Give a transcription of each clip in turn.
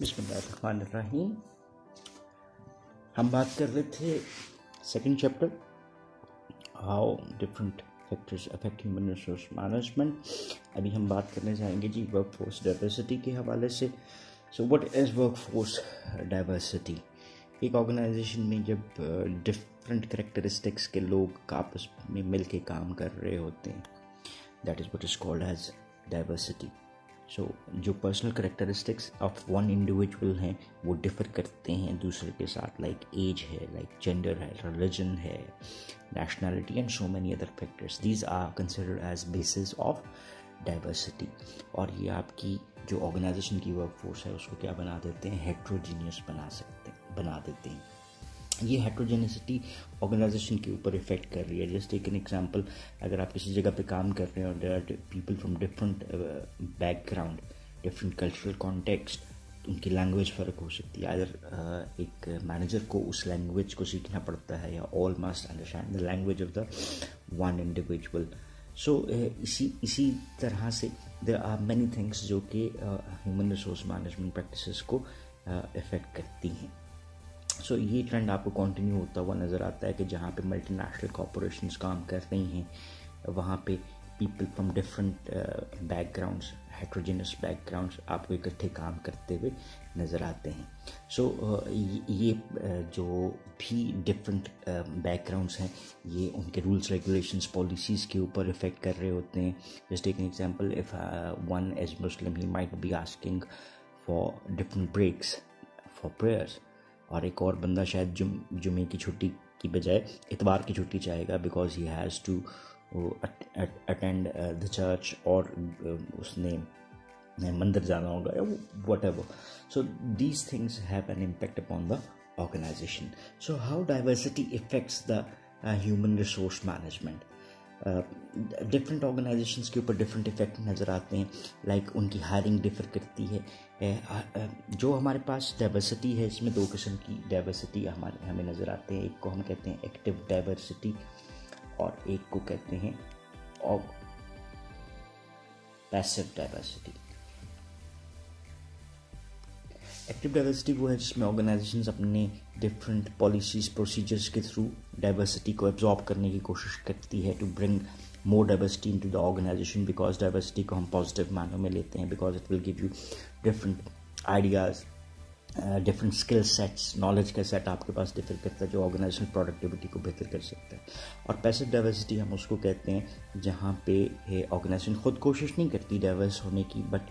बिस्मिल्लाहिर्रहमानिर्रहीम। हम बात कर रहे थे second chapter how different factors affect human resource management. अभी हम बात करने जाएंगे जी वर्कफोर्स डाइवर्सिटी के हवाले से। So what is workforce diversity? एक ऑर्गेनाइजेशन में जब डिफरेंट कैरेक्टरिस्टिक्स के लोग आपस में मिल के काम कर रहे होते हैं, that is what is called as diversity. So जो personal characteristics of one individual हैं वो डिफ़र करते हैं दूसरे के साथ, लाइक एज है, लाइक जेंडर है, रिलीजन है, nationality and so many other factors. These are considered as basis of diversity. और ये आपकी जो ऑर्गेनाइजेशन की वर्कफोर्स है उसको क्या बना देते हैं, हेट्रोजीनियस बना देते हैं। ये हेट्रोजेनिसिटी ऑर्गेनाइजेशन के ऊपर इफेक्ट कर रही है। जस्ट टेक एन एग्जांपल, अगर आप किसी जगह पे काम कर रहे हैं और there are people from different background, different cultural context, उनकी लैंग्वेज फ़र्क हो सकती है। अगर एक मैनेजर को उस लैंग्वेज को सीखना पड़ता है या all must understand the language of the one individual. So इसी तरह से देयर आर मैनी थिंग्स जो कि ह्यूमन रिसोर्स मैनेजमेंट प्रैक्टिसेस को इफ़ेक्ट करती हैं। सो ये ट्रेंड आपको कंटिन्यू होता हुआ नज़र आता है कि जहाँ पे मल्टीनेशनल कॉरपोरेशंस काम कर रही हैं वहाँ पे people from different backgrounds, heterogeneous backgrounds आपको इकट्ठे काम करते हुए नज़र आते हैं। सो ये जो भी डिफरेंट बैकग्राउंड्स हैं ये उनके रूल्स रेगुलेशंस पॉलिसीज़ के ऊपर इफ़ेक्ट कर रहे होते हैं। Just take an example, if one is Muslim he might be asking for different breaks for prayers, और एक और बंदा शायद जुमे की छुट्टी की बजाय इतवार की छुट्टी चाहेगा because he has to attend the church, और उसने मंदिर जाना होगा या whatever. So these things have an impact upon the organisation. So how diversity affects the human resource management. Different organisations के ऊपर डिफरेंट इफेक्ट नज़र आते हैं। लाइक उनकी हायरिंग डिफ़र करती है। जो हमारे पास डाइवर्सिटी है इसमें दो किस्म की डाइवर्सिटी हमें नज़र आते हैं। एक को हम कहते हैं एक्टिव डाइवर्सिटी और एक को कहते हैं पैसिव डाइवर्सिटी। एक्टिव डाइवर्सिटी वो है जिसमें ऑर्गेनाइजेशंस अपने डिफरेंट पॉलिसीज़ प्रोसीजर्स के थ्रू डाइवर्सिटी को एब्जॉर्ब करने की कोशिश करती है to bring more diversity into the organisation. Because diversity को हम पॉजिटिव मानों में लेते हैं, because it will give you different ideas, different skill sets, knowledge का सेट आपके पास डिफर करता है जो ऑर्गेनाइजेशनल प्रोडक्टिविटी को बेहतर कर सकता है। और पैसिव डाइवर्सिटी हम उसको कहते हैं जहाँ पे ऑर्गेनाइजेशन खुद कोशिश नहीं करती डाइवर्स होने की, बट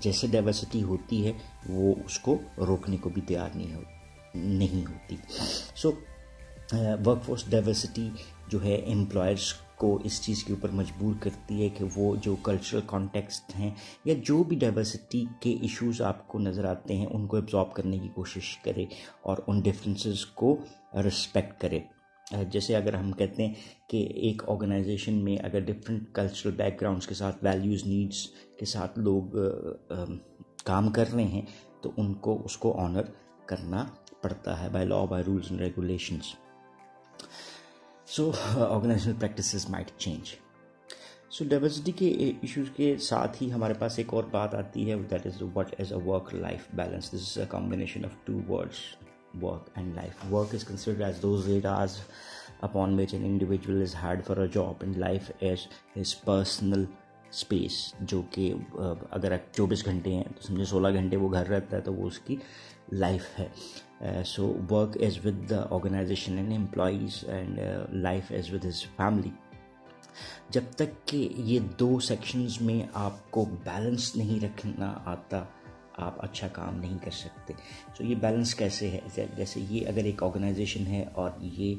जैसे डाइवर्सिटी होती है वो उसको रोकने को भी तैयार नहीं होती। सो वर्कफोर्स डाइवर्सिटी जो है एम्प्लॉयर्स को इस चीज़ के ऊपर मजबूर करती है कि वो जो कल्चरल कॉन्टेक्स्ट हैं या जो भी डाइवर्सिटी के इश्यूज़ आपको नज़र आते हैं उनको एब्जॉर्ब करने की कोशिश करे और उन डिफरेंसेस को रिस्पेक्ट करे। जैसे अगर हम कहते हैं कि एक ऑर्गेनाइजेशन में अगर डिफरेंट कल्चरल बैकग्राउंड्स के साथ, वैल्यूज़, नीड्स के साथ लोग काम कर रहे हैं तो उनको उसको ऑनर करना पड़ता है by law, by rules and regulations. So organisational practices might change. So diversity के इश्यूज़ के साथ ही हमारे पास एक और बात आती है, that is what is a work life balance. This is a combination of two words, work and life. Work is considered as those 8 hours upon which an individual is hired for a job, and life is his personal space, जो कि अगर 24 घंटे हैं तो समझे 16 घंटे वो घर रहता है तो वो उसकी लाइफ है। So work is with the organisation and employees and life is with his family. जब तक कि ये दो सेक्शंस में आपको बैलेंस नहीं रखना आता आप अच्छा काम नहीं कर सकते। सो ये बैलेंस कैसे है? जैसे ये अगर एक ऑर्गेनाइजेशन है और ये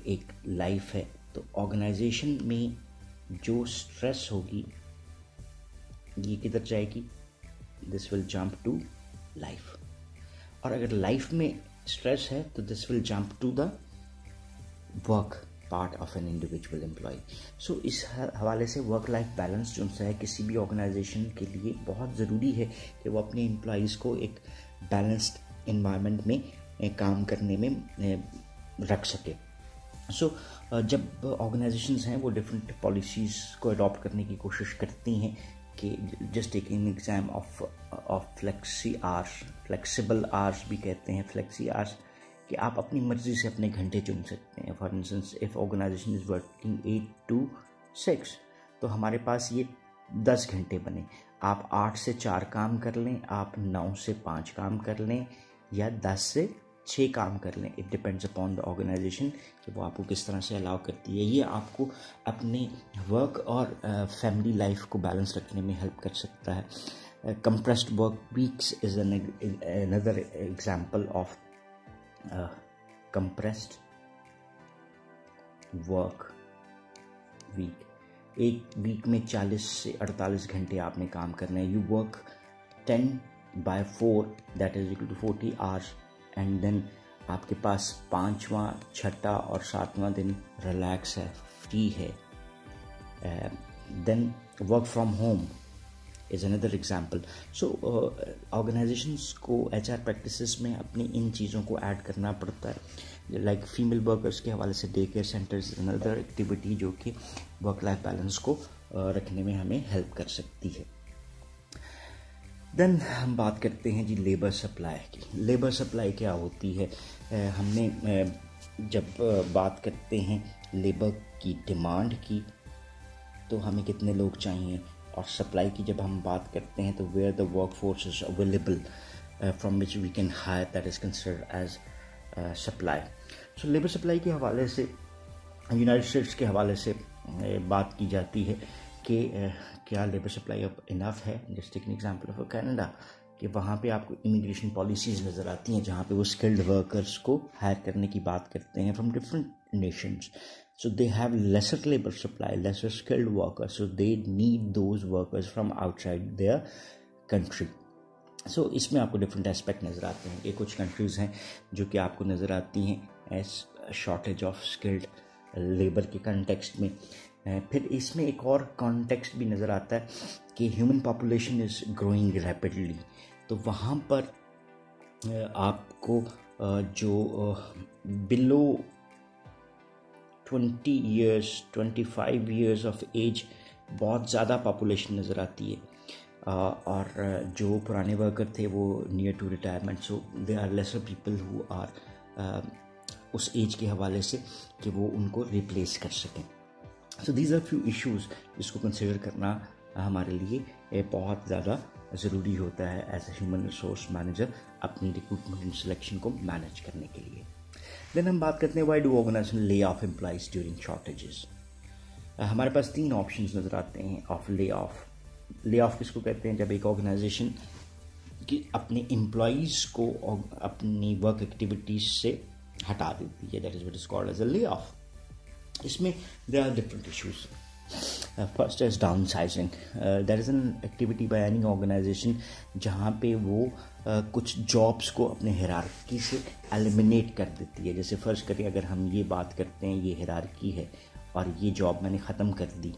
एक लाइफ है तो ऑर्गेनाइजेशन में जो स्ट्रेस होगी ये किधर जाएगी? This will jump to life. और अगर लाइफ में स्ट्रेस है तो this will jump to the work part of an individual employ. So इस हवाले से वर्क लाइफ बैलेंस जो है किसी भी ऑर्गेनाइजेशन के लिए बहुत ज़रूरी है कि वो अपने एम्प्लॉयज़ को एक बैलेंस्ड इन्वायरमेंट में काम करने में रख सके। सो जब ऑर्गेनाइजेशंस हैं वो डिफरेंट पॉलिसीज़ को अडॉप्ट करने की कोशिश करती हैं कि just take an exam of of flexi hours, flexible hours भी कहते हैं फ्लेक्सी आवर्स, कि आप अपनी मर्ज़ी से अपने घंटे चुन सकते हैं। For instance if organisation is working 8 to 6, तो हमारे पास ये 10 घंटे बने। आप 8 से 4 काम कर लें, आप 9 से 5 काम कर लें, या 10 से 6 काम कर लें। It depends upon the organisation कि वो आपको किस तरह से अलाउ करती है। ये आपको अपने वर्क और फैमिली लाइफ को बैलेंस रखने में हेल्प कर सकता है। Compressed work weeks is another example of compressed work week. एक वीक में 40 से 48 घंटे आपने काम करना है। You work 10/4 that is equal to 40 hours, and then आपके पास 5वां, 6वां और 7वां दिन रिलैक्स है, फ्री है। Then work from home is another example. So organizations को HR practices में अपनी इन चीज़ों को ऐड करना पड़ता है। लाइक फीमेल वर्कर्स के हवाले से day care centres is another activity जो कि वर्क लाइफ बैलेंस को रखने में हमें हेल्प कर सकती है। देन हम बात करते हैं जी लेबर सप्लाई की। लेबर सप्लाई क्या होती है? हमने जब बात करते हैं लेबर की डिमांड की, तो हमें कितने लोग चाहिए, और सप्लाई की जब हम बात करते हैं तो where the workforce is available from which we can hire, that is considered as supply. So labour supply के हवाले से यूनाइटेड स्टेट्स के हवाले से बात की जाती है कि क्या लेबर सप्लाई अब इनफ है। Just take an example of Canada, कि वहाँ पे आपको इमिग्रेशन पॉलिसीज़ नज़र आती हैं जहाँ पे वो स्किल्ड वर्कर्स को हायर करने की बात करते हैं from different Nations. So they have lesser labor supply, lesser skilled workers, so they need those workers from outside their country. So इसमें आपको डिफरेंट एस्पेक्ट नज़र आते हैं कि कुछ कंट्रीज़ हैं जो कि आपको नज़र आती हैं as shortage of skilled labour के कंटेक्स्ट में। फिर इसमें एक और कॉन्टेक्स्ट भी नज़र आता है कि human population is growing rapidly, तो वहाँ पर आपको जो below 20 years 25 years of age बहुत ज़्यादा पॉपुलेशन नज़र आती है, और जो पुराने वर्कर थे वो near to retirement, so they are lesser people who are उस एज के हवाले से कि वो उनको रिप्लेस कर सकें। So these are few issues जिसको कंसिडर करना हमारे लिए बहुत ज़्यादा ज़रूरी होता है as a human resource manager अपनी रिक्रूटमेंट एंड सिलेक्शन को मैनेज करने के लिए। देन हम बात करते हैं why do organisation lay off employees during shortages. हमारे पास 3 ऑप्शंस नज़र आते हैं of lay off. Lay off किसको कहते हैं? जब एक ऑर्गेनाइजेशन कि अपने एम्प्लॉइज को अपनी वर्क एक्टिविटीज से हटा देती है, that is what is called as a layoff. इसमें देयर आर different issues. First is downsizing. That is an activity by any organisation जहाँ पे वो कुछ जॉब्स को अपने हिरार्की से एलिमिनेट कर देती है। जैसे फर्ज करिए अगर हम ये बात करते हैं, ये हिरार्की है और ये जॉब मैंने ख़त्म कर दी,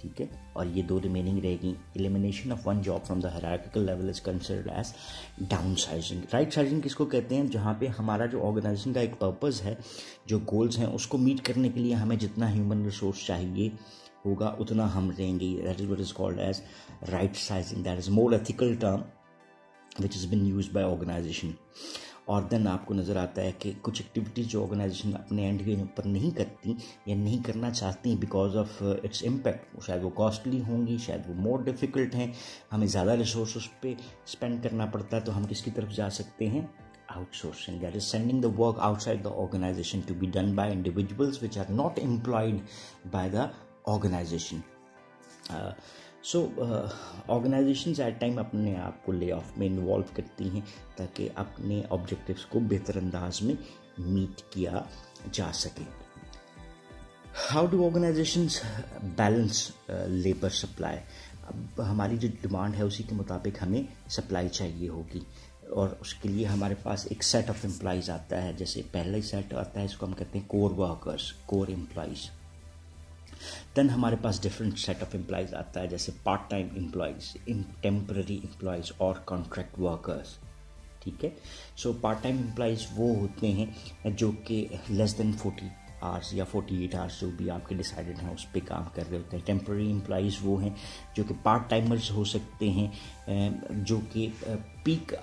ठीक है, और ये 2 रिमेनिंग रहेगी। Elimination of 1 job from the hierarchical level is considered as downsizing. Rightsizing किसको कहते हैं? जहाँ पे हमारा जो ऑर्गेनाइजेशन का एक पर्पस है, जो गोल्स हैं, उसको मीट करने के लिए हमें जितना ह्यूमन रिसोर्स चाहिए होगा उतना हम देंगे। That is what is called as rightsizing. That is more ethical term which is been used by organisation. और देन आपको नज़र आता है कि कुछ एक्टिविटीज़ जो ऑर्गेनाइजेशन अपने एंड के ऊपर नहीं करती या नहीं करना चाहती बिकॉज ऑफ इट्स इम्पैक्ट, शायद वो कॉस्टली होंगी, शायद वो मोर डिफ़िकल्ट हैं, हमें ज़्यादा रिसोर्स उस पर स्पेंड करना पड़ता है, तो हम किसकी तरफ जा सकते हैं? Outsourcing, that is sending the work outside the organization to be done by individuals which are not employed by the organization. So organizations at time अपने आप को ले ऑफ में इन्वॉल्व करती हैं ताकि अपने ऑब्जेक्टिव्स को बेहतर अंदाज में मीट किया जा सके। How do organisations balance labour supply? अब हमारी जो डिमांड है उसी के मुताबिक हमें सप्लाई चाहिए होगी, और उसके लिए हमारे पास एक सेट ऑफ एम्प्लॉइज़ आता है। जैसे पहला ही सेट आता है, इसको हम कहते हैं core workers, core employees. Then हमारे पास डिफरेंट सेट ऑफ एम्प्लॉइज़ आता है, जैसे part time employees, temporary employees और कॉन्ट्रैक्ट वर्कर्स, ठीक है। सो पार्ट टाइम एम्प्लॉइज़ वो होते हैं जो कि लेस देन 40 आवर्स या 48 आवर्स जो भी आपके डिसाइडेड हैं उस पर काम कर रहे होते हैं। टेम्पररी एम्प्लॉइज़ वो हैं जो कि पार्ट टाइमर्स हो सकते हैं, जो कि पीक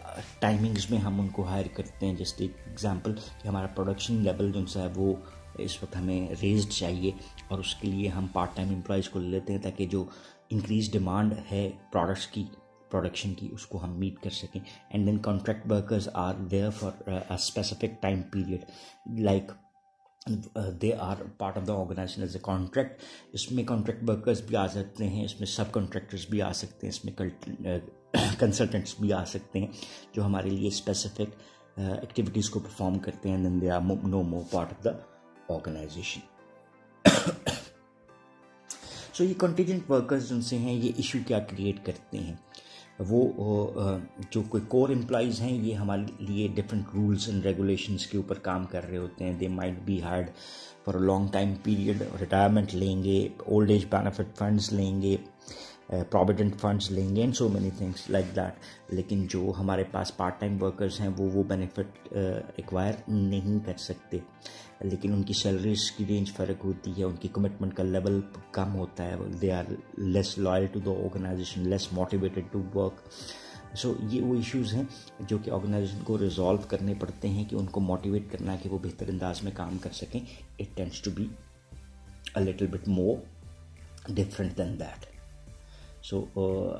टाइमिंग्स में हम उनको हायर करते हैं। जैसे एग्जांपल कि हमारा प्रोडक्शन लेवल जो सा है वो इस वक्त हमें रेज्ड चाहिए और उसके लिए हम पार्ट टाइम एम्प्लॉइज़ को ले लेते हैं ताकि जो इंक्रीज डिमांड है प्रोडक्ट्स की प्रोडक्शन की उसको हम मीट कर सकें। And then contract workers are there for a specific time period, like they are part of the organisation as a contract. इसमें कॉन्ट्रैक्ट वर्कर्स भी आ सकते हैं, इसमें सब कॉन्ट्रैक्टर्स भी आ सकते हैं, इसमें कंसल्टेंट्स भी आ सकते हैं जो हमारे लिए स्पेसिफिक एक्टिविटीज़ को परफॉर्म करते हैं। Then they are no more part of the organisation. So ये कंटीजेंट वर्कर्स जिनसे हैं ये इशू क्या क्रिएट करते हैं, वो जो कोई कोर एम्प्लॉइज़ हैं ये हमारे लिए डिफरेंट रूल्स एंड रेगुलेशंस के ऊपर काम कर रहे होते हैं। They might be hired for a long time period, retirement लेंगे, ओल्ड एज बेनिफिट फंड्स लेंगे, प्रोविडेंट फंड्स लेंगे and so many things like that. लेकिन जो हमारे पास पार्ट टाइम वर्कर्स हैं वो बेनिफिट एक्वायर नहीं कर सकते, लेकिन उनकी सैलरीज की रेंज फ़र्क होती है, उनकी कमिटमेंट का लेवल कम होता है, they are less loyal to the organisation, less motivated to work. So ये वो इश्यूज़ हैं जो कि ऑर्गेनाइजेशन को रिजॉल्व करने पड़ते हैं कि उनको मोटिवेट करना है कि वो बेहतर अंदाज में काम कर सकें। It tends to be a little bit more different than that. So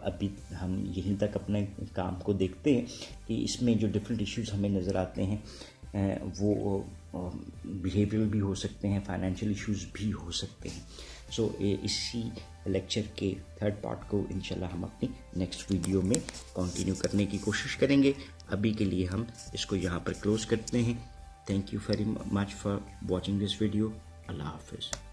अभी हम यहीं तक अपने काम को देखते हैं कि इसमें जो डिफरेंट इश्यूज़ हमें नज़र आते हैं वो बिहेवियरल भी हो सकते हैं, फाइनेंशियल इश्यूज़ भी हो सकते हैं। सो इसी लेक्चर के थर्ड पार्ट को इंशाल्लाह हम अपनी नेक्स्ट वीडियो में कंटिन्यू करने की कोशिश करेंगे। अभी के लिए हम इसको यहाँ पर क्लोज़ करते हैं। Thank you very much for watching this video. अल्लाह हाफिज़।